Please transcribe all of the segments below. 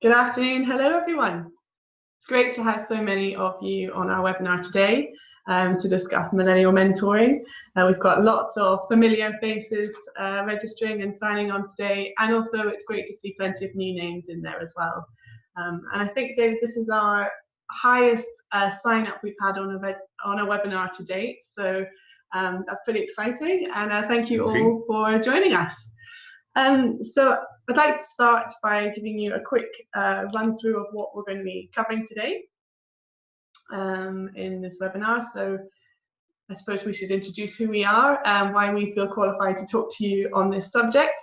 Good afternoon. Hello, everyone. It's great to have so many of you on our webinar today to discuss millennial mentoring. We've got lots of familiar faces registering and signing on today, and also it's great to see plenty of new names in there as well. And I think, David, this is our highest sign up we've had on a webinar to date, so that's pretty exciting, and thank you all for joining us. So I'd like to start by giving you a quick run through of what we're going to be covering today in this webinar. So I suppose we should introduce who we are and why we feel qualified to talk to you on this subject.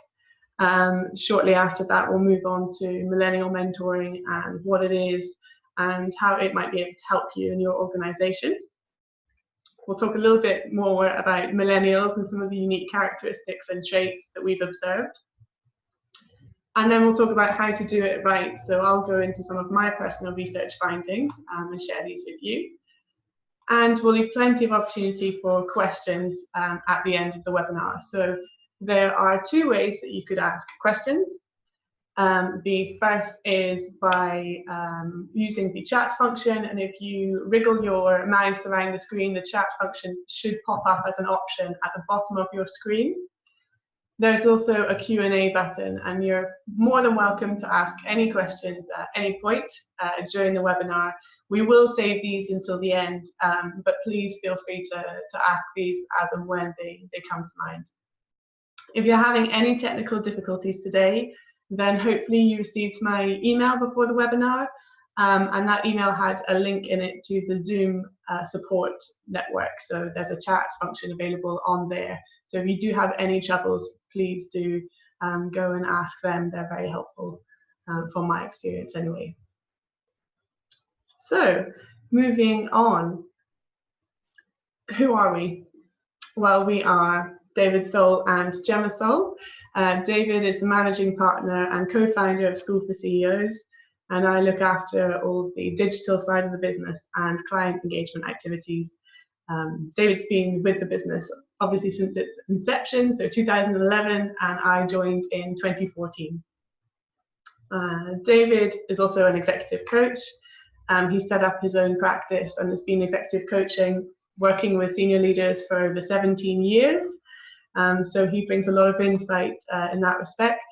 Shortly after that, we'll move on to millennial mentoring and what it is and how it might be able to help you in your organizations. We'll talk a little bit more about millennials and some of the unique characteristics and traits that we've observed. And then we'll talk about how to do it right. So I'll go into some of my personal research findings and share these with you. And we'll leave plenty of opportunity for questions at the end of the webinar. So there are two ways that you could ask questions. The first is by using the chat function, and if you wriggle your mouse around the screen, the chat function should pop up as an option at the bottom of your screen. There's also a Q&A button, and you're more than welcome to ask any questions at any point during the webinar. We will save these until the end, but please feel free to ask these as and when they come to mind. If you're having any technical difficulties today, then hopefully you received my email before the webinar, and that email had a link in it to the Zoom support network. So there's a chat function available on there. So if you do have any troubles, please do go and ask them. They're very helpful from my experience anyway. So moving on, who are we? Well, we are David Sole and Gemma Sole. David is the managing partner and co-founder of School for CEOs, and I look after all the digital side of the business and client engagement activities. David's been with the business obviously since its inception, so 2011, and I joined in 2014. David is also an executive coach. He set up his own practice and has been executive coaching, working with senior leaders for over 17 years. So he brings a lot of insight in that respect.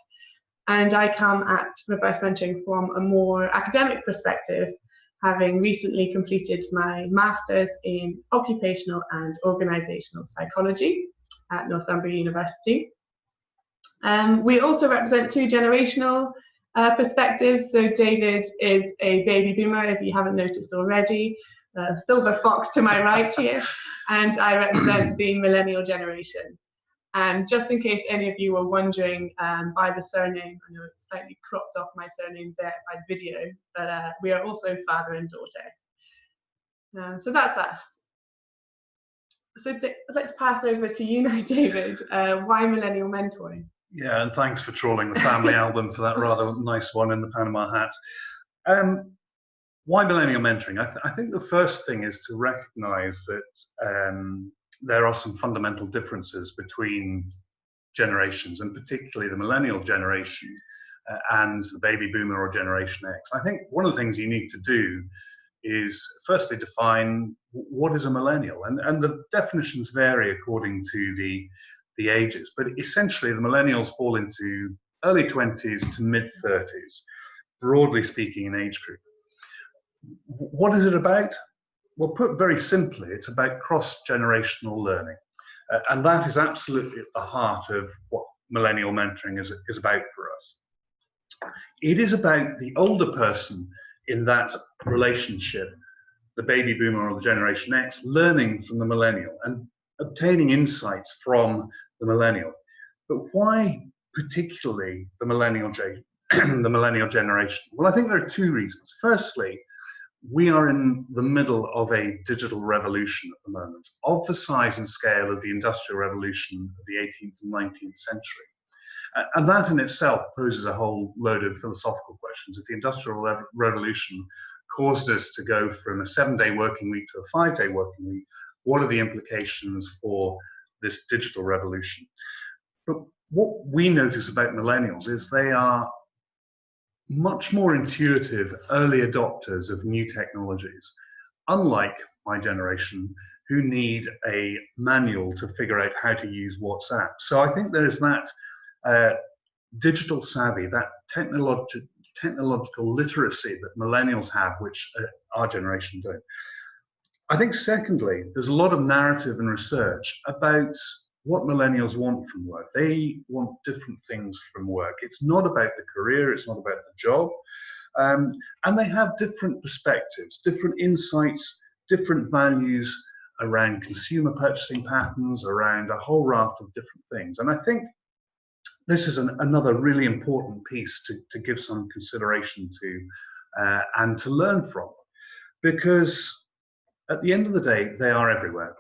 And I come at reverse mentoring from a more academic perspective, having recently completed my master's in occupational and organisational psychology at Northumbria University. We also represent two generational perspectives. So David is a baby boomer, if you haven't noticed already, silver fox to my right here, and I represent the millennial generation. And just in case any of you were wondering by the surname, I know it's slightly cropped off my surname there by video, but we are also father and daughter. So that's us. So I'd like to pass over to you now, David. Why millennial mentoring? Yeah, and thanks for trawling the family album for that rather nice one in the Panama hat. Why millennial mentoring? I think the first thing is to recognize that there are some fundamental differences between generations, and particularly the millennial generation and the baby boomer or Generation X. I think one of the things you need to do is firstly define what is a millennial, and the definitions vary according to the ages, but essentially the millennials fall into early 20s to mid 30s, broadly speaking, in age group. What is it about? Well, put very simply, it's about cross-generational learning. And that is absolutely at the heart of what millennial mentoring is about for us. It is about the older person in that relationship, the baby boomer or the Generation X, learning from the millennial and obtaining insights from the millennial. But why particularly the millennial generation? Well, I think there are two reasons. Firstly, we are in the middle of a digital revolution at the moment, of the size and scale of the Industrial Revolution of the 18th and 19th century. And that in itself poses a whole load of philosophical questions. If the Industrial Revolution caused us to go from a 7-day working week to a 5-day working week, what are the implications for this digital revolution? But what we notice about millennials is they are much more intuitive early adopters of new technologies, unlike my generation, who need a manual to figure out how to use WhatsApp. So I think there is that digital savvy, that technological literacy that millennials have, which our generation don't. I think secondly, there's a lot of narrative and research about what millennials want from work. They want different things from work. It's not about the career, it's not about the job. And they have different perspectives, different insights, different values around consumer purchasing patterns, around a whole raft of different things. And I think this is another really important piece to give some consideration to and to learn from, because at the end of the day, they are everywhere.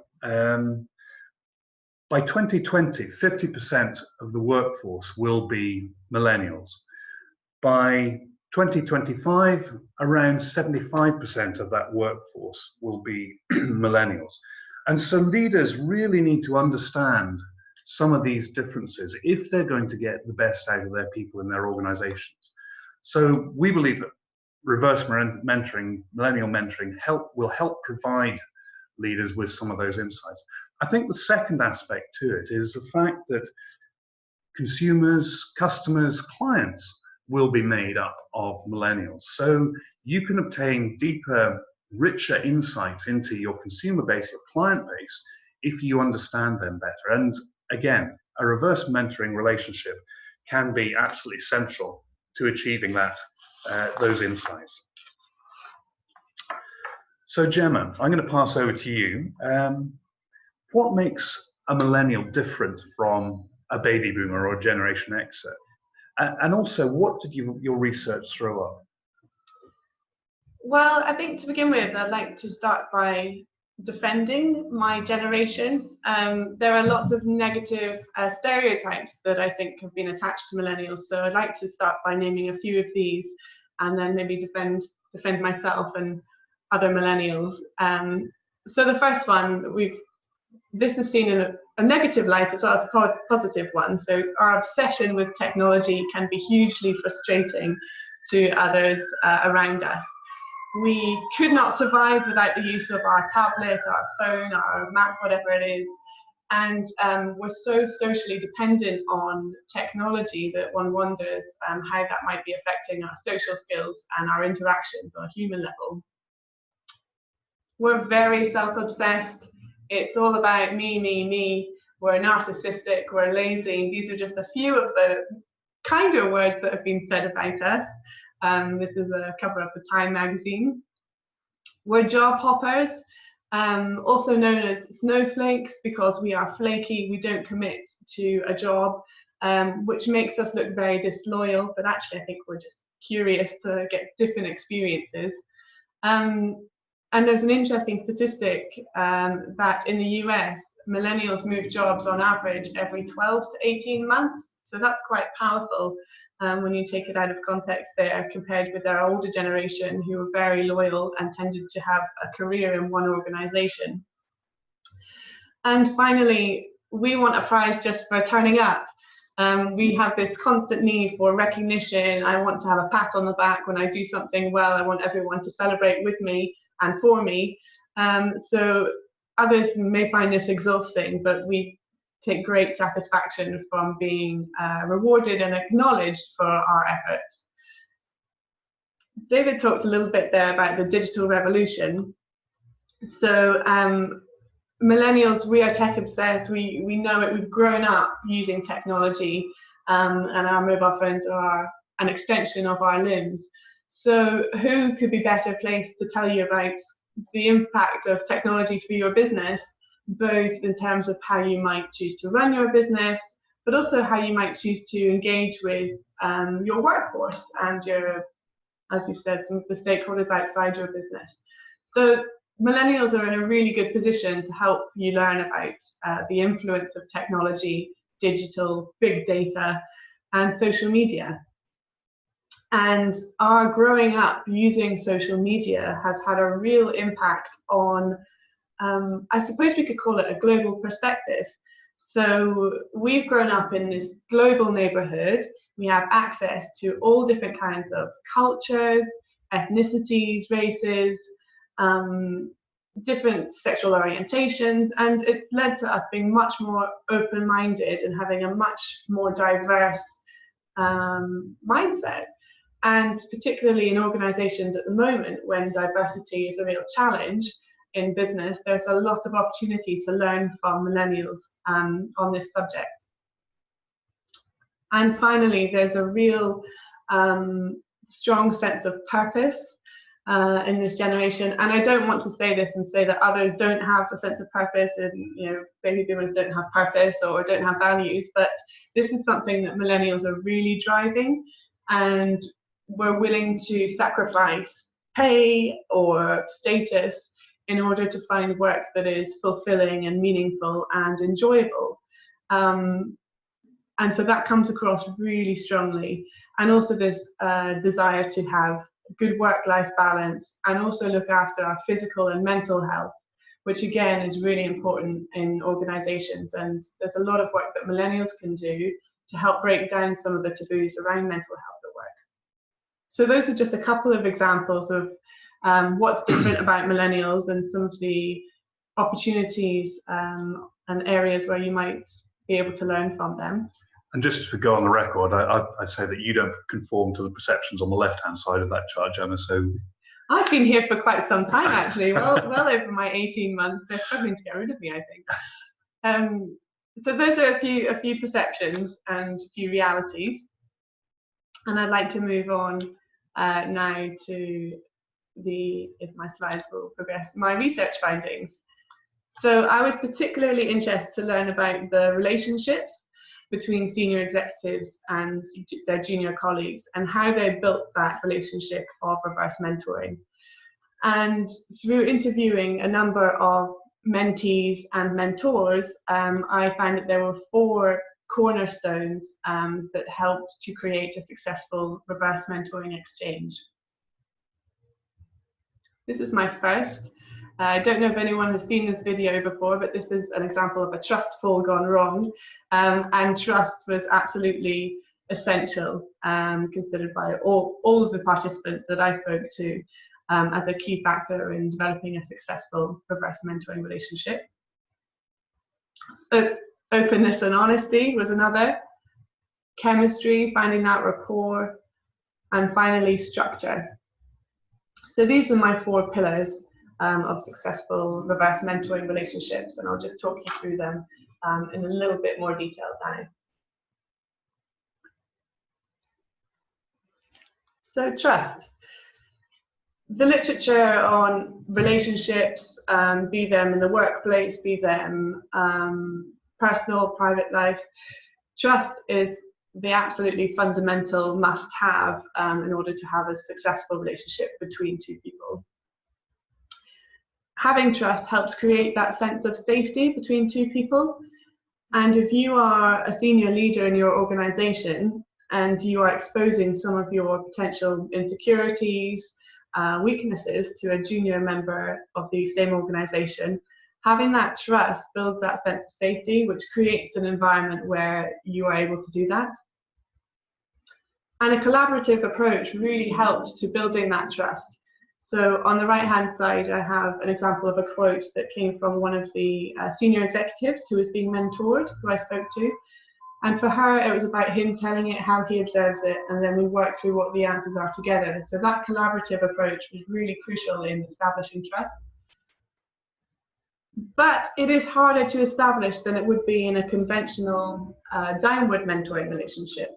By 2020, 50% of the workforce will be millennials. By 2025, around 75% of that workforce will be millennials. And so leaders really need to understand some of these differences if they're going to get the best out of their people in their organizations. So we believe that reverse mentoring, millennial mentoring will help provide leaders with some of those insights. I think the second aspect to it is the fact that consumers, customers, clients will be made up of millennials. So you can obtain deeper, richer insights into your consumer base, your client base, if you understand them better. And again, a reverse mentoring relationship can be absolutely central to achieving that, those insights. So Gemma, I'm going to pass over to you. What makes a millennial different from a baby boomer or Generation Xer? And also, what did your research throw up? Well, I think to begin with, I'd like to start by defending my generation. There are lots of negative stereotypes that I think have been attached to millennials. So I'd like to start by naming a few of these, and then maybe defend myself and other millennials. So the first one, this is seen in a negative light as well as a positive one. So our obsession with technology can be hugely frustrating to others around us. We could not survive without the use of our tablet, our phone, our Mac, whatever it is. And we're so socially dependent on technology that one wonders how that might be affecting our social skills and our interactions on a human level. We're very self-obsessed. It's all about me, me, me. We're narcissistic, we're lazy. These are just a few of the kinder words that have been said about us. This is a cover of the Time magazine. We're job hoppers, also known as snowflakes, because we are flaky, we don't commit to a job, which makes us look very disloyal, but actually I think we're just curious to get different experiences. And there's an interesting statistic that in the US, millennials move jobs on average every 12 to 18 months. So that's quite powerful when you take it out of context there, compared with our older generation who were very loyal and tended to have a career in one organization. And finally, we want a prize just for turning up. We have this constant need for recognition. I want to have a pat on the back when I do something well. I want everyone to celebrate with me and for me. So others may find this exhausting, but we take great satisfaction from being rewarded and acknowledged for our efforts. David talked a little bit there about the digital revolution. So millennials, we are tech obsessed. We know it. We've grown up using technology, and our mobile phones are an extension of our limbs. So who could be better placed to tell you about the impact of technology for your business, both in terms of how you might choose to run your business, but also how you might choose to engage with your workforce and your, as you've said, some of the stakeholders outside your business. So millennials are in a really good position to help you learn about the influence of technology, digital, big data, and social media. And our growing up using social media has had a real impact on, I suppose we could call it a global perspective. So we've grown up in this global neighborhood. We have access to all different kinds of cultures, ethnicities, races, different sexual orientations, and it's led to us being much more open-minded and having a much more diverse mindset. And particularly in organizations at the moment, when diversity is a real challenge in business, there's a lot of opportunity to learn from millennials on this subject. And finally, there's a real strong sense of purpose in this generation. And I don't want to say this and say that others don't have a sense of purpose, and baby boomers don't have purpose or don't have values, but this is something that millennials are really driving, and we're willing to sacrifice pay or status in order to find work that is fulfilling and meaningful and enjoyable. And so that comes across really strongly. And also this desire to have good work-life balance and also look after our physical and mental health, which again is really important in organizations. And there's a lot of work that millennials can do to help break down some of the taboos around mental health at work. So those are just a couple of examples of what's different about millennials and some of the opportunities and areas where you might be able to learn from them. And just to go on the record, I'd say that you don't conform to the perceptions on the left-hand side of that chart, Gemma. So I've been here for quite some time, actually. Well over my 18 months. They're struggling to get rid of me, I think. So those are a few perceptions and a few realities. And I'd like to move on now to if my slides will progress, my research findings. So I was particularly interested to learn about the relationships between senior executives and their junior colleagues and how they built that relationship of reverse mentoring. And through interviewing a number of mentees and mentors, I found that there were 4 cornerstones that helped to create a successful reverse mentoring exchange. This is my first. I don't know if anyone has seen this video before, but this is an example of a trust fall gone wrong. And trust was absolutely essential, considered by all of the participants that I spoke to as a key factor in developing a successful reverse mentoring relationship. Openness and honesty was another. Chemistry, finding that rapport, and finally structure. So these were my 4 pillars of successful reverse mentoring relationships, and I'll just talk you through them in a little bit more detail now. So trust. The literature on relationships, be them in the workplace, be them personal, private life, trust is the absolutely fundamental must-have in order to have a successful relationship between 2 people. Having trust helps create that sense of safety between 2 people. And if you are a senior leader in your organization and you are exposing some of your potential insecurities, weaknesses to a junior member of the same organization, having that trust builds that sense of safety, which creates an environment where you are able to do that. And a collaborative approach really helps to building that trust. So on the right-hand side, I have an example of a quote that came from one of the senior executives who was being mentored, who I spoke to. And for her, it was about him telling it how he observes it, and then we work through what the answers are together. So that collaborative approach was really crucial in establishing trust. But it is harder to establish than it would be in a conventional downward mentoring relationship.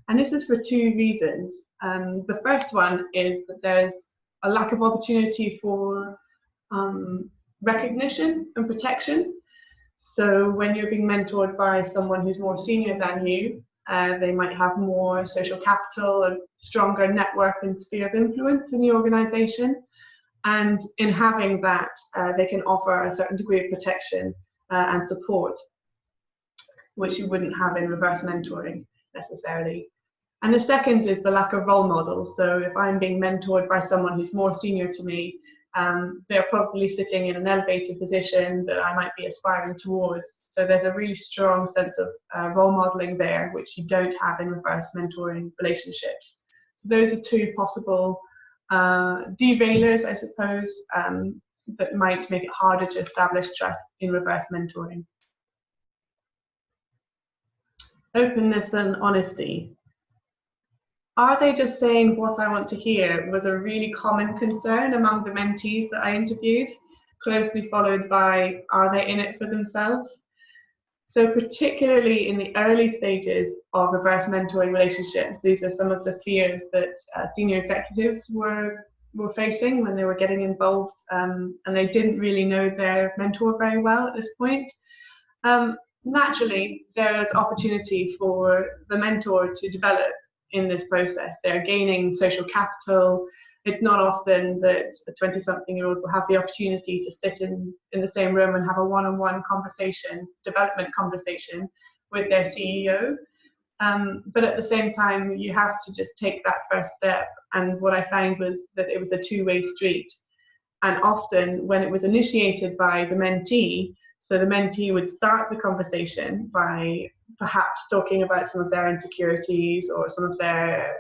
And this is for 2 reasons. The first one is that there's a lack of opportunity for recognition and protection. So when you're being mentored by someone who's more senior than you, they might have more social capital, a stronger network and sphere of influence in the organization. And in having that, they can offer a certain degree of protection and support, which you wouldn't have in reverse mentoring necessarily. And the second is the lack of role models. So if I'm being mentored by someone who's more senior to me, they're probably sitting in an elevated position that I might be aspiring towards. So there's a really strong sense of role modeling there, which you don't have in reverse mentoring relationships. So those are two possible derailers, I suppose, that might make it harder to establish trust in reverse mentoring. Openness and honesty. Are they just saying what I want to hear was a really common concern among the mentees that I interviewed, closely followed by, are they in it for themselves? So particularly in the early stages of reverse mentoring relationships, these are some of the fears that senior executives were facing when they were getting involved, and they didn't really know their mentor very well at this point. Naturally, there's opportunity for the mentor to develop in this process. They're gaining social capital. It's not often that a 20-something-year-old will have the opportunity to sit in the same room and have a one-on-one conversation, development conversation with their CEO. But at the same time, you have to just take that first step. And what I found was that it was a two-way street. And often when it was initiated by the mentee, so the mentee would start the conversation by perhaps talking about some of their insecurities or some of their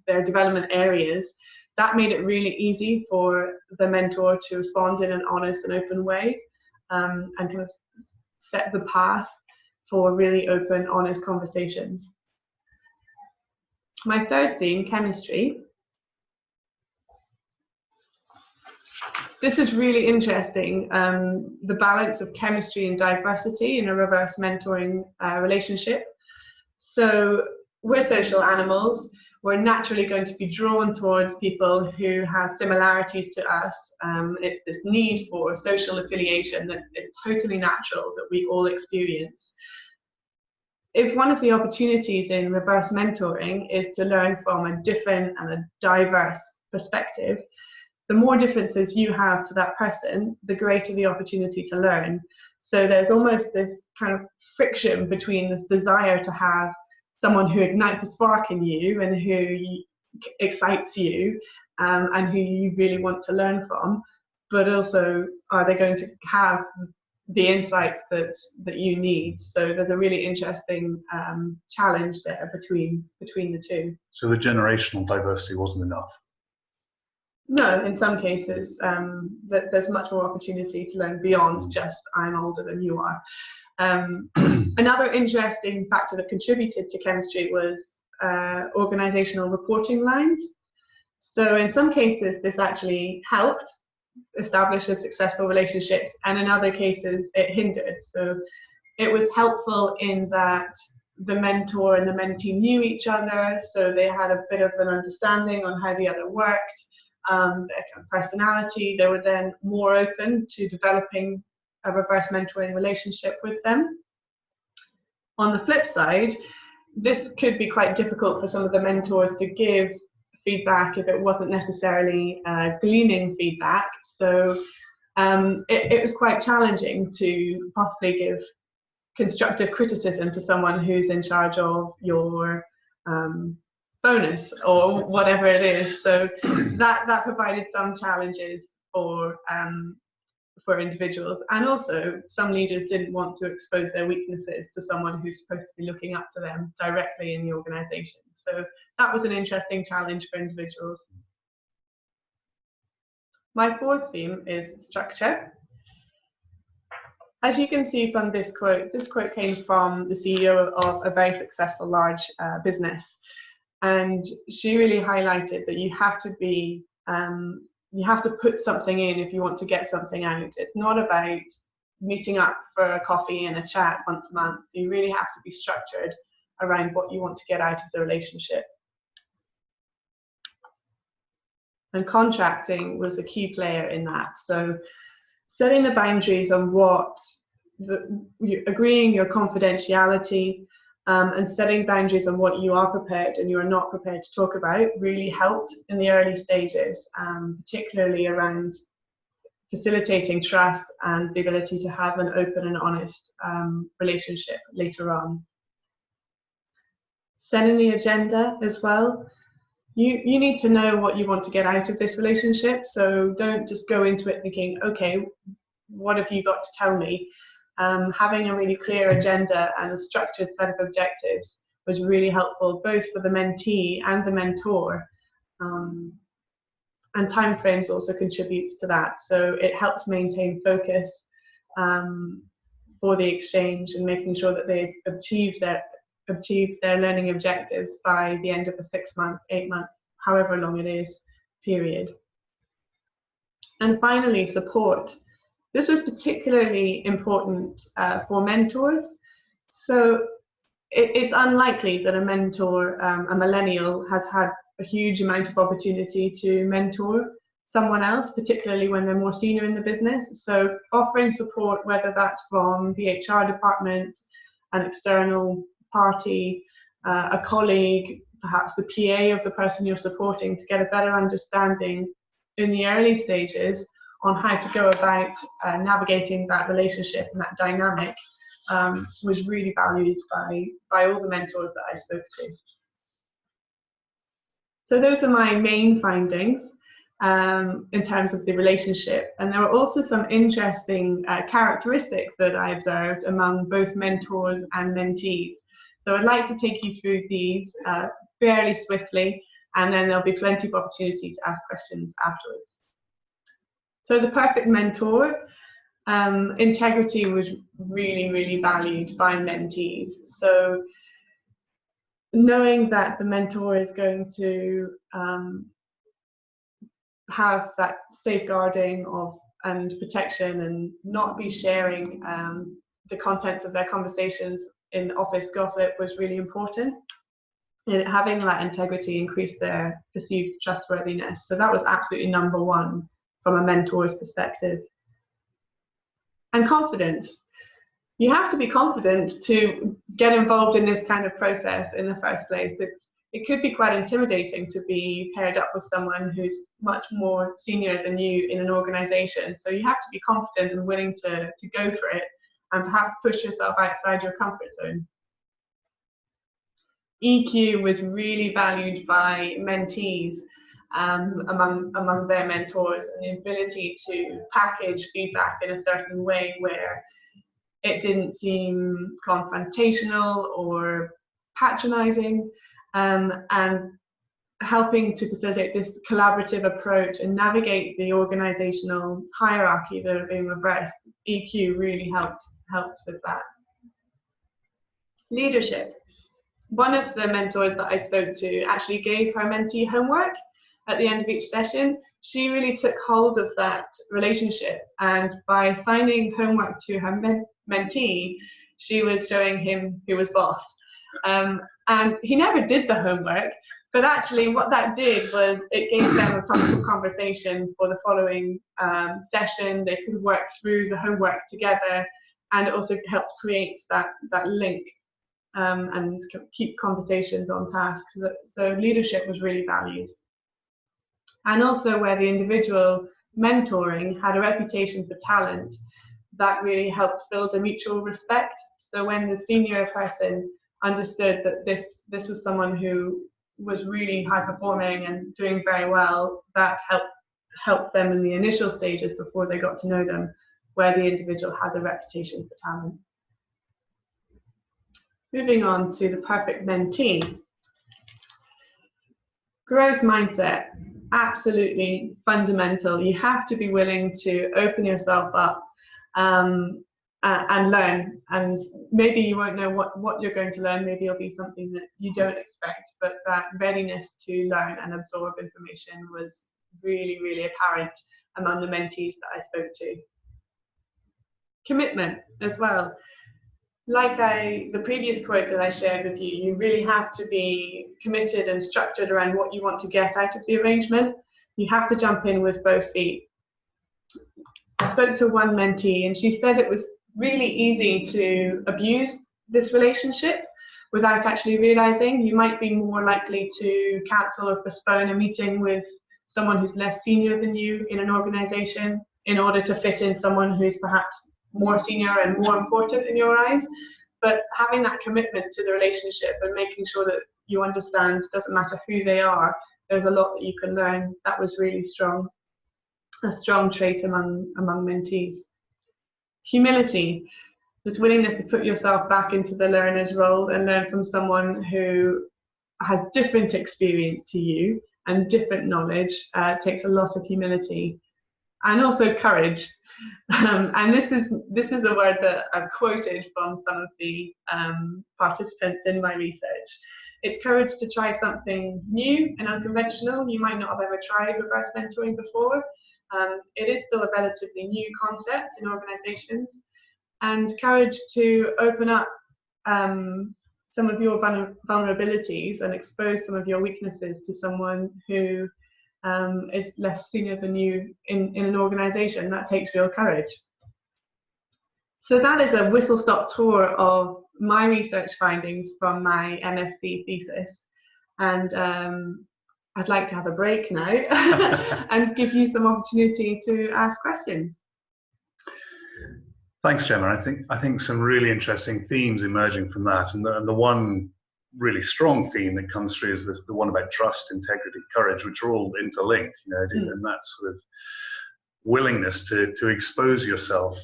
development areas. That made it really easy for the mentor to respond in an honest and open way, and kind of set the path for really open, honest conversations. My third theme, chemistry. This is really interesting, the balance of chemistry and diversity in a reverse mentoring relationship. So we're social animals. We're naturally going to be drawn towards people who have similarities to us. It's this need for social affiliation that is totally natural, that we all experience. If one of the opportunities in reverse mentoring is to learn from a different and a diverse perspective, the more differences you have to that person, the greater the opportunity to learn. So there's almost this kind of friction between this desire to have someone who ignites a spark in you and who excites you, and who you really want to learn from, but also are they going to have the insights that you need? So there's a really interesting challenge there between the two. So the generational diversity wasn't enough? No, in some cases, there's much more opportunity to learn beyond just I'm older than you are. Another interesting factor that contributed to chemistry was organisational reporting lines. So in some cases, this actually helped establish a successful relationships, and in other cases, it hindered. So it was helpful in that the mentor and the mentee knew each other, so they had a bit of an understanding on how the other worked, their kind of personality. They were then more open to developing a reverse mentoring relationship with them. On the flip side, this could be quite difficult for some of the mentors to give feedback if it wasn't necessarily gleaning feedback. So it was quite challenging to possibly give constructive criticism to someone who's in charge of your bonus or whatever it is. So that provided some challenges for individuals, and also some leaders didn't want to expose their weaknesses to someone who's supposed to be looking up to them directly in the organization. So that was an interesting challenge for individuals. My fourth theme is structure. As you can see from this quote came from the CEO of a very successful large business, and she really highlighted that you have to put something in if you want to get something out. It's not about meeting up for a coffee and a chat once a month. You really have to be structured around what you want to get out of the relationship. And contracting was a key player in that. So setting the boundaries on agreeing your confidentiality, and setting boundaries on what you are prepared and you are not prepared to talk about really helped in the early stages, particularly around facilitating trust and the ability to have an open and honest relationship later on. Setting the agenda as well. you need to know what you want to get out of this relationship. So don't just go into it thinking, okay, what have you got to tell me? Having a really clear agenda and a structured set of objectives was really helpful, both for the mentee and the mentor. And timeframes also contributes to that. So it helps maintain focus for the exchange and making sure that they achieve their learning objectives by the end of the 6 month, 8 month, however long it is, period. And finally, support. This was particularly important for mentors. So it's unlikely that a mentor, a millennial, has had a huge amount of opportunity to mentor someone else, particularly when they're more senior in the business. So offering support, whether that's from the HR department, an external party, a colleague, perhaps the PA of the person you're supporting, to get a better understanding in the early stages on how to go about navigating that relationship and that dynamic, was really valued by all the mentors that I spoke to. So those are my main findings in terms of the relationship. And there were also some interesting characteristics that I observed among both mentors and mentees. So I'd like to take you through these fairly swiftly, and then there'll be plenty of opportunity to ask questions afterwards. So the perfect mentor, integrity was really, really valued by mentees. So knowing that the mentor is going to have that safeguarding of and protection and not be sharing the contents of their conversations in office gossip was really important. And having that integrity increased their perceived trustworthiness. So that was absolutely number one from a mentor's perspective. And confidence. You have to be confident to get involved in this kind of process in the first place. It could be quite intimidating to be paired up with someone who's much more senior than you in an organization. So you have to be confident and willing to go for it and perhaps push yourself outside your comfort zone. EQ was really valued by mentees among their mentors, and the ability to package feedback in a certain way where it didn't seem confrontational or patronizing, and helping to facilitate this collaborative approach and navigate the organizational hierarchy that are being reversed. EQ really helped with that. Leadership. One of the mentors that I spoke to actually gave her mentee homework at the end of each session. She really took hold of that relationship, and by assigning homework to her mentee, she was showing him who was boss. And he never did the homework, but actually what that did was it gave them a topical conversation for the following session. They could work through the homework together, and it also helped create that link and keep conversations on task. So leadership was really valued. And also where the individual mentoring had a reputation for talent, that really helped build a mutual respect. So when the senior person understood that this was someone who was really high performing and doing very well, that helped them in the initial stages before they got to know them, where the individual had a reputation for talent. Moving on to the perfect mentee. Growth mindset, absolutely fundamental. You have to be willing to open yourself up and learn. And maybe you won't know what you're going to learn. Maybe it'll be something that you don't expect, but that readiness to learn and absorb information was really, really apparent among the mentees that I spoke to. Commitment as well. Like the previous quote that I shared with you, you really have to be committed and structured around what you want to get out of the arrangement. You have to jump in with both feet. I spoke to one mentee and she said it was really easy to abuse this relationship without actually realizing. You might be more likely to cancel or postpone a meeting with someone who's less senior than you in an organization in order to fit in someone who's perhaps more senior and more important in your eyes. But having that commitment to the relationship and making sure that you understand, doesn't matter who they are, there's a lot that you can learn. That was really strong, a strong trait among mentees. Humility, this willingness to put yourself back into the learner's role and learn from someone who has different experience to you and different knowledge. Takes a lot of humility. And also courage, and this is a word that I've quoted from some of the participants in my research. It's courage to try something new and unconventional. You might not have ever tried reverse mentoring before. It is still a relatively new concept in organisations, and courage to open up some of your vulnerabilities and expose some of your weaknesses to someone who is less senior than you in an organisation. That takes real courage. So that is a whistle-stop tour of my research findings from my MSc thesis, and I'd like to have a break now and give you some opportunity to ask questions. Thanks, Gemma. I think some really interesting themes emerging from that, and the one really strong theme that comes through is the one about trust, integrity, courage, which are all interlinked, you know, and that sort of willingness to expose yourself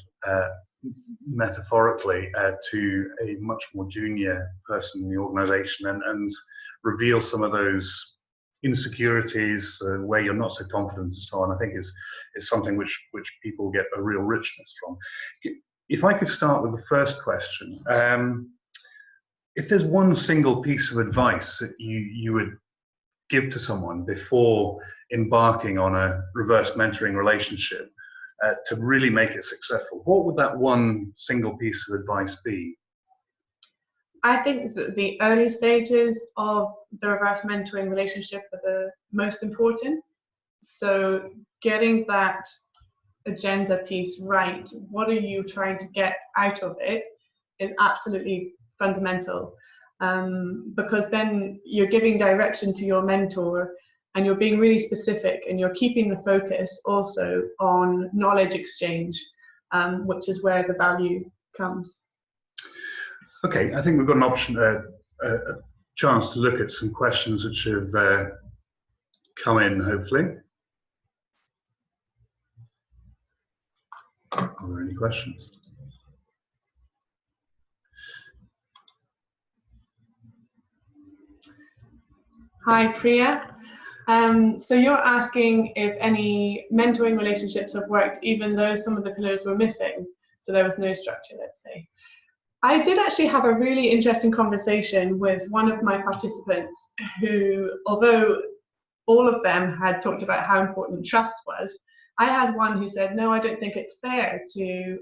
metaphorically to a much more junior person in the organisation and reveal some of those insecurities where you're not so confident and so on, I think is something which people get a real richness from. If I could start with the first question. If there's one single piece of advice that you would give to someone before embarking on a reverse mentoring relationship to really make it successful, what would that one single piece of advice be? I think that the early stages of the reverse mentoring relationship are the most important. So getting that agenda piece right, what are you trying to get out of it, is absolutely fundamental, because then you're giving direction to your mentor and you're being really specific, and you're keeping the focus also on knowledge exchange, which is where the value comes. Okay, I think we've got an option, a chance to look at some questions which have come in, hopefully. Are there any questions? Hi, Priya. So you're asking if any mentoring relationships have worked even though some of the pillars were missing, so there was no structure, let's say. I did actually have a really interesting conversation with one of my participants who, although all of them had talked about how important trust was, I had one who said, no, I don't think it's fair to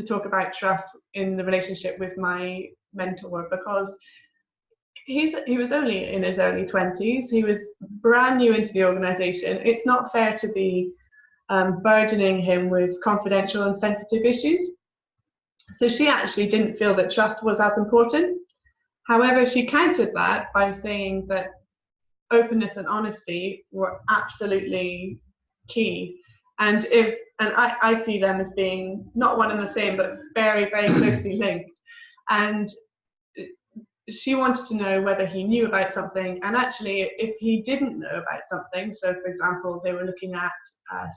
talk about trust in the relationship with my mentor, because he was only in his early 20s. He was brand new into the organisation. It's not fair to be burdening him with confidential and sensitive issues. So she actually didn't feel that trust was as important. However, she countered that by saying that openness and honesty were absolutely key. And I see them as being not one and the same, but very, very closely linked. And she wanted to know whether he knew about something, and actually if he didn't know about something, so for example they were looking at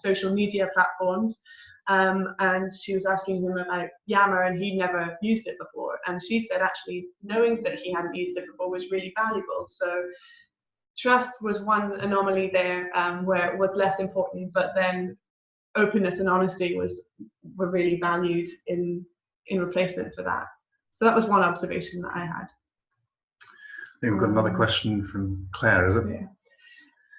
social media platforms, and she was asking him about Yammer and he'd never used it before, and she said actually knowing that he hadn't used it before was really valuable. So trust was one anomaly there, where it was less important, but then openness and honesty were really valued in replacement for that. So that was one observation that I had. I think we've got another question from Claire, is it? Yeah.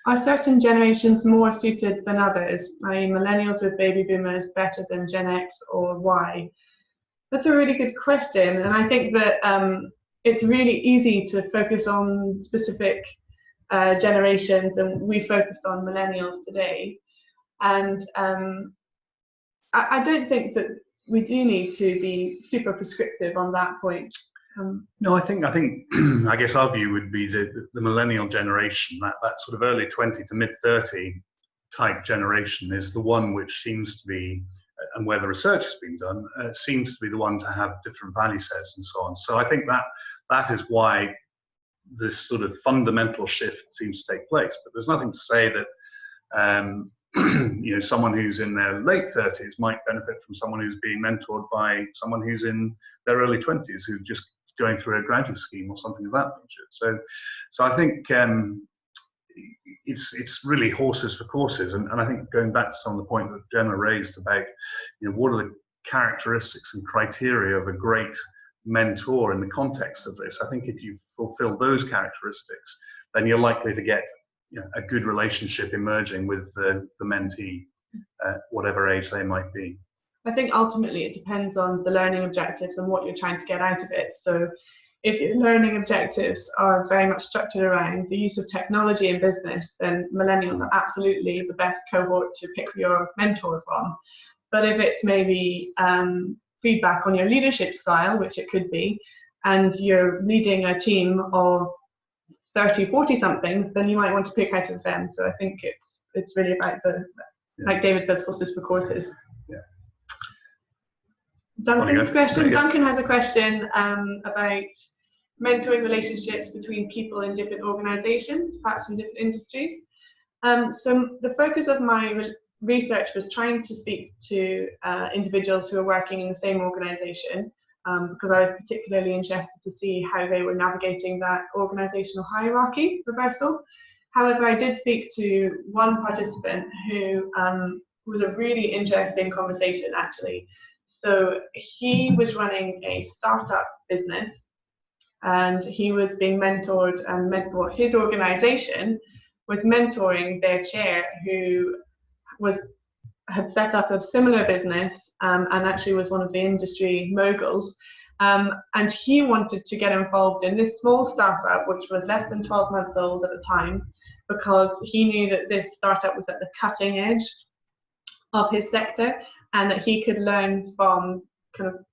Are certain generations more suited than others? I.e. millennials with baby boomers better than Gen X, or why? That's a really good question, and I think that it's really easy to focus on specific generations, and we focused on millennials today. And I don't think that we do need to be super prescriptive on that point. No, I think I guess our view would be that the millennial generation, that sort of early 20 to mid 30 type generation, is the one which seems to be, and where the research has been done, seems to be the one to have different value sets and so on. So I think that is why this sort of fundamental shift seems to take place. But there's nothing to say that someone who's in their late 30s might benefit from someone who's being mentored by someone who's in their early 20s, who's just going through a graduate scheme or something of that nature. So I think it's really horses for courses, and I think going back to some of the point that Gemma raised about what are the characteristics and criteria of a great mentor in the context of this. I think if you fulfill those characteristics, then you're likely to get a good relationship emerging with the mentee, whatever age they might be. I think ultimately it depends on the learning objectives and what you're trying to get out of it. So if your learning objectives are very much structured around the use of technology in business, then millennials are absolutely the best cohort to pick your mentor from. But if it's maybe feedback on your leadership style, which it could be, and you're leading a team of 30, 40 somethings, then you might want to pick out of them. So I think it's really about like David says, horses for courses. Yeah. Duncan has a question about mentoring relationships between people in different organisations, perhaps in different industries. So the focus of my research was trying to speak to individuals who are working in the same organisation, because I was particularly interested to see how they were navigating that organisational hierarchy reversal. However, I did speak to one participant who was a really interesting conversation, actually. So he was running a startup business, and he was being mentored, and his organisation was mentoring their chair, who had set up a similar business and actually was one of the industry moguls. And he wanted to get involved in this small startup, which was less than 12 months old at the time, because he knew that this startup was at the cutting edge of his sector, and that he could learn from kind of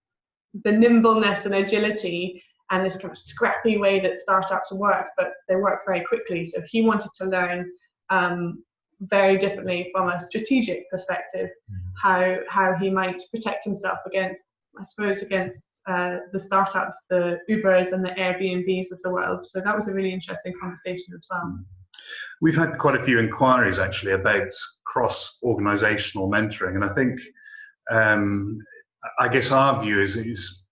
the nimbleness and agility and this kind of scrappy way that startups work, but they work very quickly. So he wanted to learn very differently from a strategic perspective, how he might protect himself against the startups, the Ubers and the Airbnbs of the world. So that was a really interesting conversation as well. We've had quite a few inquiries actually about cross-organisational mentoring, and I think I guess our view is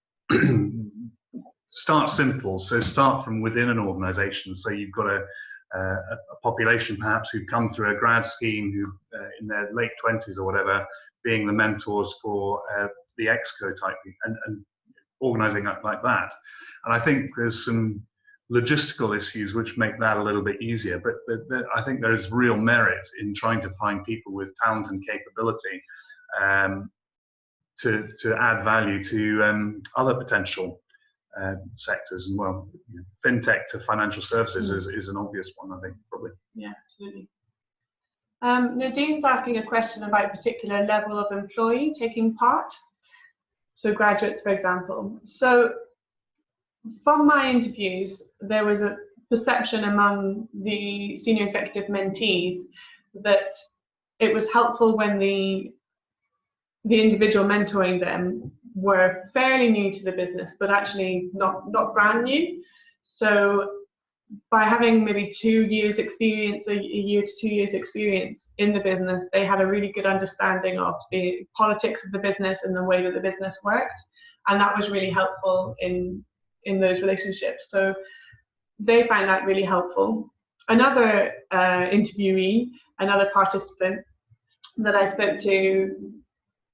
start simple. So start from within an organisation. So you've got a population perhaps who've come through a grad scheme, who in their late 20s or whatever, being the mentors for the exco type, and organising like that. And I think there's some logistical issues which make that a little bit easier, but I think there's real merit in trying to find people with talent and capability to add value to other potential sectors. And well, fintech to financial services is an obvious one, I think, probably. Yeah, absolutely. Nadine's asking a question about a particular level of employee taking part. So graduates, for example. So from my interviews, there was a perception among the senior executive mentees that it was helpful when the individual mentoring them were fairly new to the business, but actually not brand new. So by having maybe 2 years experience, a year to 2 years experience in the business, they had a really good understanding of the politics of the business and the way that the business worked. And that was really helpful in those relationships. So they find that really helpful. Another interviewee, another participant that I spoke to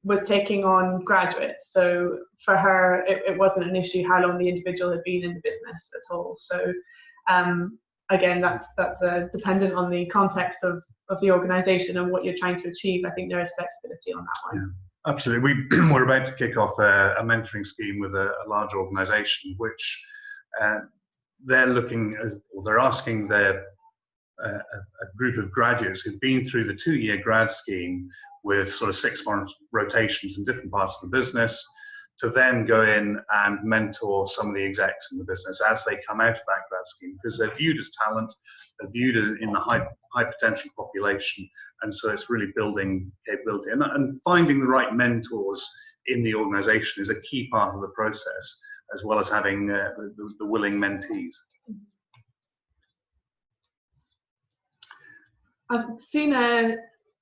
was taking on graduates. So for her, it wasn't an issue how long the individual had been in the business at all. So again, that's dependent on the context of the organisation and what you're trying to achieve. I think there is flexibility on that one. Yeah, absolutely. We're about to kick off a mentoring scheme with a large organisation, which they're looking, or they're asking their a group of graduates who've been through the 2-year grad scheme with sort of 6-month rotations in different parts of the business, to then go in and mentor some of the execs in the business as they come out of that grad scheme, because they're viewed as talent, they're viewed in the high potential population, and so it's really building capability. And finding the right mentors in the organisation is a key part of the process, as well as having the willing mentees. I've seen a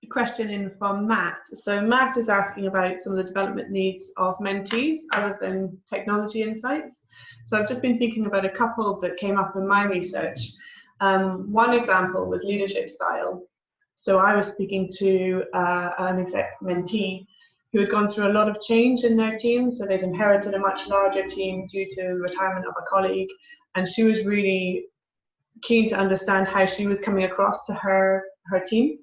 question in from Matt. So Matt is asking about some of the development needs of mentees other than technology insights. So I've just been thinking about a couple that came up in my research. One example was leadership style. So I was speaking to an exec mentee who had gone through a lot of change in their team. So they'd inherited a much larger team due to retirement of a colleague, and she was really keen to understand how she was coming across to her team.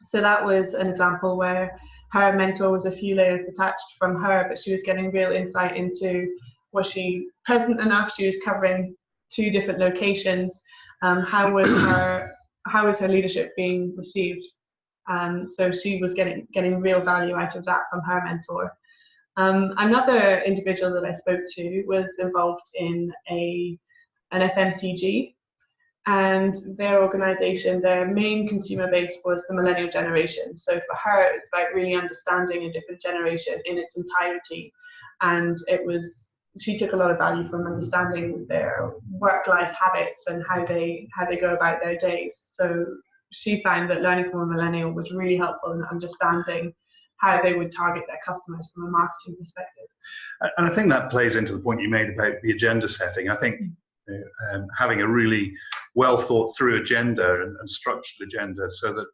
So that was an example where her mentor was a few layers detached from her, but she was getting real insight into, was she present enough? She was covering 2 different locations. How was her leadership being received? So she was getting real value out of that from her mentor. Another individual that I spoke to was involved in an FMCG, and their organisation, their main consumer base was the millennial generation. So for her, it's about really understanding a different generation in its entirety, and she took a lot of value from understanding their work-life habits and how they go about their days. So she found that learning from a millennial was really helpful in understanding how they would target their customers from a marketing perspective. And I think that plays into the point you made about the agenda setting. I think having a really well thought through agenda and structured agenda so that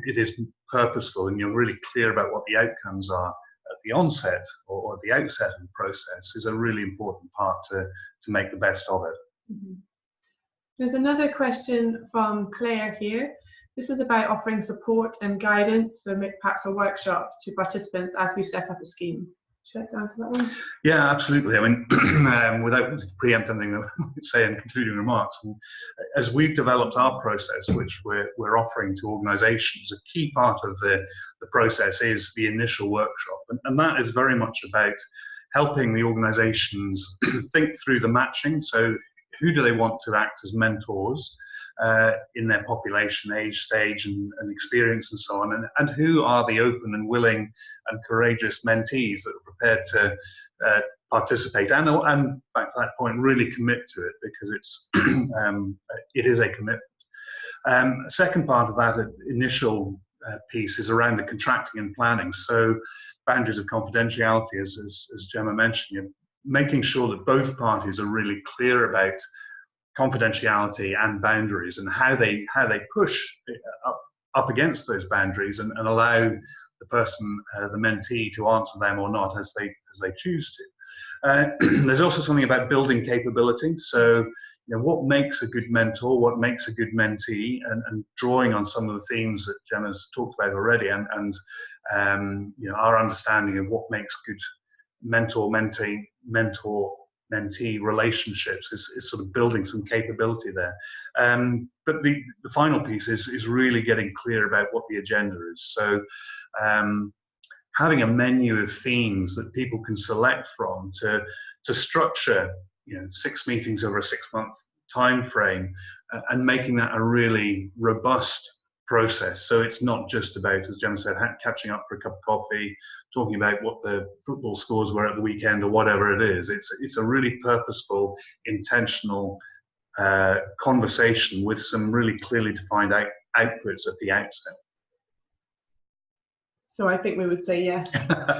it is purposeful and you're really clear about what the outcomes are at the onset or at the outset of the process is a really important part to make the best of it. Mm-hmm. There's another question from Claire here. This is about offering support and guidance, so perhaps a workshop to participants as we set up a scheme. Should I like to answer that one? Yeah, absolutely. I mean, without preempting anything I might say in concluding remarks, as we've developed our process, which we're offering to organisations, a key part of the process is the initial workshop. And that is very much about helping the organisations think through the matching. So who do they want to act as mentors in their population, age, stage, and experience, and so on, and who are the open and willing and courageous mentees that are prepared to participate and back to that point, really commit to it, because it is a commitment. Second part of that initial piece is around the contracting and planning. So boundaries of confidentiality, as Gemma mentioned, making sure that both parties are really clear about confidentiality and boundaries and how they push up against those boundaries and allow the person, the mentee, to answer them or not as they choose to. There's also something about building capability. So what makes a good mentor, what makes a good mentee, and drawing on some of the themes that Gemma's talked about already, and our understanding of what makes good mentor-mentee relationships is sort of building some capability there. But the final piece is really getting clear about what the agenda is. So having a menu of themes that people can select from to structure 6 meetings over a 6-month time frame, and making that a really robust process. So it's not just about, as Gemma said, catching up for a cup of coffee, talking about what the football scores were at the weekend or whatever it is. It's a really purposeful, intentional conversation with some really clearly defined outputs at the outset. So I think we would say yes.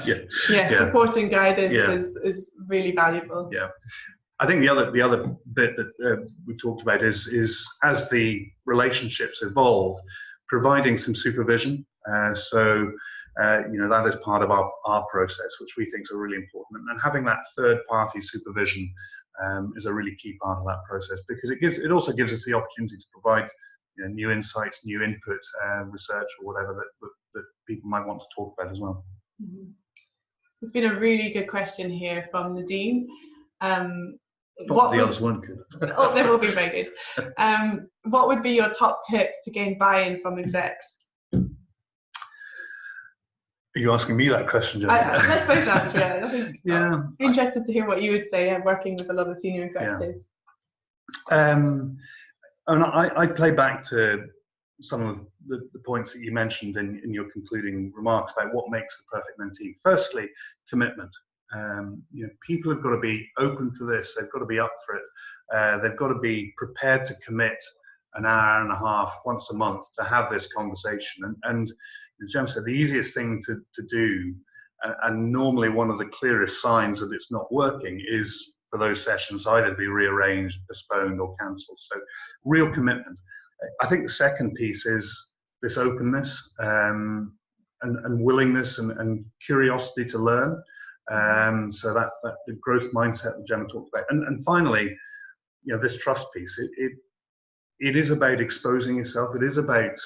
Yeah. Support and guidance is really valuable. Yeah. I think the other bit that we talked about is as the relationships evolve, providing some supervision. So that is part of our process, which we think is really important. And having that third-party supervision is a really key part of that process, because it also gives us the opportunity to provide new insights, new input, research, or whatever that people might want to talk about as well. Mm-hmm. It's been a really good question here from Nadine. The others weren't good. Oh, they will be very good. What would be your top tips to gain buy-in from execs? Are you asking me that question, John? Let's both answer it. I think I'm interested to hear what you would say, working with a lot of senior executives. And I play back to some of the points that you mentioned in your concluding remarks about what makes the perfect mentee. Firstly, commitment. People have got to be open for this. They've got to be up for it. They've got to be prepared to commit an hour and a half once a month to have this conversation. And as Gemma said, the easiest thing to do, and normally one of the clearest signs that it's not working, is for those sessions either to be rearranged, postponed, or cancelled. So real commitment. I think the second piece is this openness and willingness and curiosity to learn. So that the growth mindset that Gemma talked about. And finally, this trust piece. It is about exposing yourself. It is about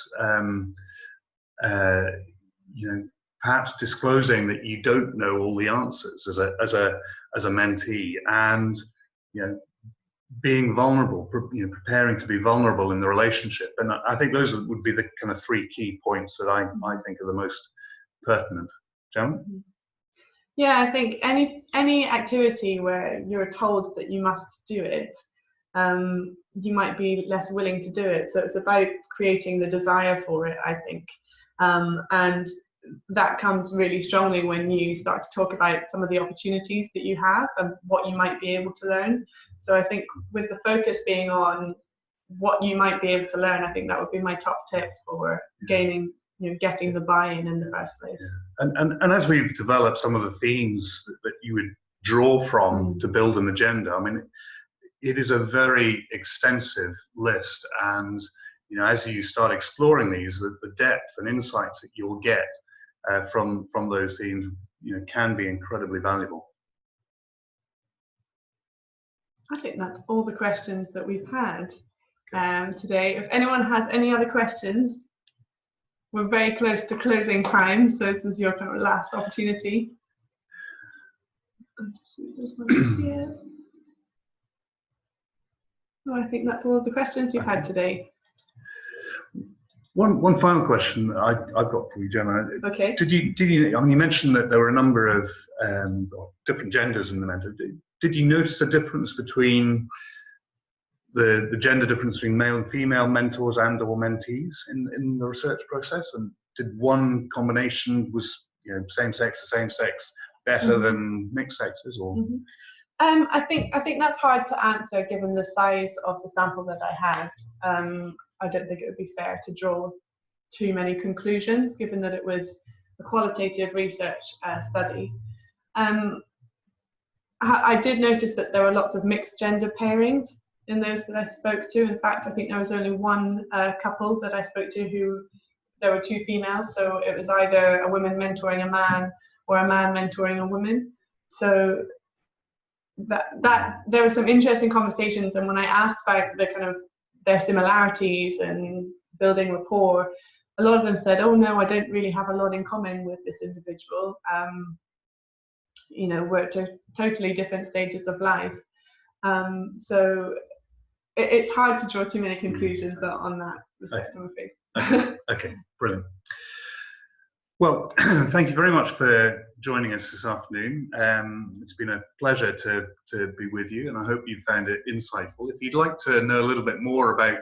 perhaps disclosing that you don't know all the answers as a mentee, and being vulnerable, preparing to be vulnerable in the relationship. And I think those would be the kind of three key points that I think are the most pertinent. Gemma? Yeah, I think any activity where you're told that you must do it, you might be less willing to do it. So it's about creating the desire for it, I think. And that comes really strongly when you start to talk about some of the opportunities that you have and what you might be able to learn. So I think with the focus being on what you might be able to learn, I think that would be my top tip for getting the buy-in in the first place. Yeah. And as we've developed some of the themes that you would draw from to build an agenda, I mean, it is a very extensive list, and as you start exploring these, the depth and insights that you'll get from those themes, can be incredibly valuable. I think that's all the questions that we've had today. If anyone has any other questions, we're very close to closing time, so this is your kind of last opportunity. There's one here. Oh, I think that's all of the questions we've had today. One final question I've got for you, Gemma. Okay. Did you? I mean, you mentioned that there were a number of different genders in the mentor. Did you notice a difference between the gender difference between male and female mentors and/or mentees in the research process? And did one combination was same sex to same sex better than mixed sexes, or? I think that's hard to answer given the size of the sample that I had. I don't think it would be fair to draw too many conclusions, given that it was a qualitative research study. I did notice that there were lots of mixed gender pairings in those that I spoke to. In fact, I think there was only one couple that I spoke to who there were two females, so it was either a woman mentoring a man or a man mentoring a woman. So that there were some interesting conversations, and when I asked about the kind of their similarities and building rapport, a lot of them said, "Oh no, I don't really have a lot in common with this individual. We're at totally different stages of life." So it's hard to draw too many conclusions on that respect, I'm afraid. Okay, brilliant. Well, thank you very much for joining us this afternoon. It's been a pleasure to be with you, and I hope you found it insightful. If you'd like to know a little bit more about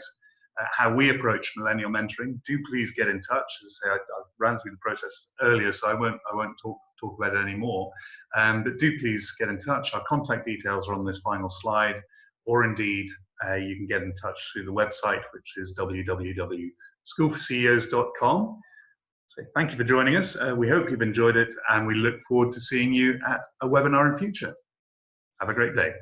how we approach millennial mentoring, do please get in touch. As I say, I ran through the process earlier, so I won't talk about it anymore. But do please get in touch. Our contact details are on this final slide, or indeed you can get in touch through the website, which is www.schoolforceos.com. So thank you for joining us. We hope you've enjoyed it, and we look forward to seeing you at a webinar in future. Have a great day.